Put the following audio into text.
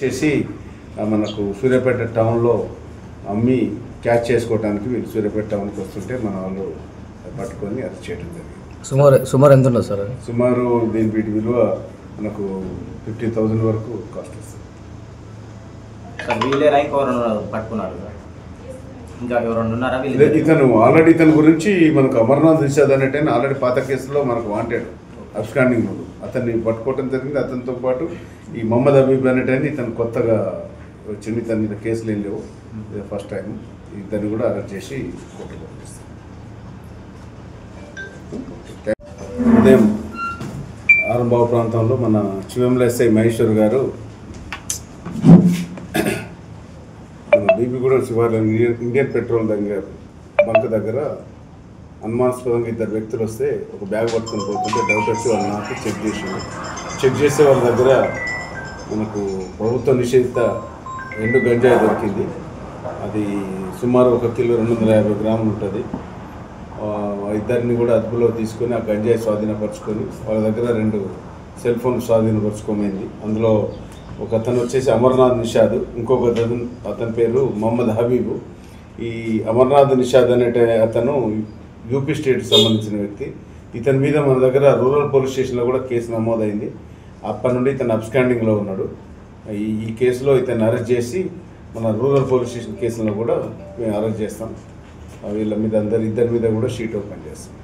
చేసి మనకు సూర్యాపేట టౌన్లో అమ్మి క్యాచ్ చేసుకోవడానికి వీళ్ళు సూర్యాపేట టౌన్కి వస్తుంటే మన వాళ్ళు పట్టుకొని అరెస్ట్ చేయడం జరిగింది. సుమారు ఎంత ఉండదు సార్? సుమారు దీని వీటి విలువ మనకు 50,000 వరకు కాస్ట్ వస్తుంది. ఇతను ఆల్రెడీ ఇతని గురించి మనకు అమర్నాథ్ నిషాద్ అనేటైనా ఆల్రెడీ పాత కేసులో మనకు వాంటెడ్ అబ్స్కాండింగ్ ముందు అతన్ని పట్టుకోవడం జరిగింది. అతనితో పాటు ఈ మొహమ్మద్ హబీబ్ అనేటైనా ఇతను కొత్తగా వచ్చింది. ఇతని మీద కేసులు ఏం లేవు, ఫస్ట్ టైం. ఇతన్ని కూడా అరెస్ట్ చేసి కోర్టులో పంపిస్తాం. ఉదయం ఆరంభావ ప్రాంతంలో మన చివెంల ఎస్ఐ మహేశ్వర్ గారు మన బీబీగూడ శివార్ల ఇండియన్ పెట్రోల్ బంక్ దగ్గర అనుమానాస్పదంగా 2 వ్యక్తులు వస్తే ఒక బ్యాగ్ పట్టుకొని పోతుంటే డౌట్ వచ్చి వాళ్ళ నాకు చెక్ చేసే వాళ్ళ దగ్గర మనకు ప్రభుత్వ నిషేధిత ఎండు గంజాయి దొరికింది. అది సుమారు 1 కిలో 250 గ్రాములు ఉంటుంది. ఇద్దరిని కూడా అదుపులో తీసుకొని ఆ గంజాయి స్వాధీనపరుచుకొని వాళ్ళ దగ్గర 2 సెల్ ఫోన్ స్వాధీనపరుచుకోమైంది. అందులో ఒక అతను వచ్చేసి అమర్నాథ్ నిషాద్, ఇంకొక అతని పేరు మొహమ్మద్ హబీబు. ఈ అమర్నాథ్ నిషాద్ అనే అతను యూపీ స్టేట్కి సంబంధించిన వ్యక్తి. ఇతని మీద మన దగ్గర రూరల్ పోలీస్ స్టేషన్లో కూడా కేసు నమోదైంది. అప్పటి నుండి ఇతను అబ్స్కాండింగ్లో ఉన్నాడు. ఈ కేసులో ఇతన్ని అరెస్ట్ చేసి మన రూరల్ పోలీస్ స్టేషన్ కేసులను కూడా మేము అరెస్ట్ చేస్తాం. వీళ్ళ మీద ఇద్దరి మీద కూడా షీట్ ఓపెన్ చేస్తాం.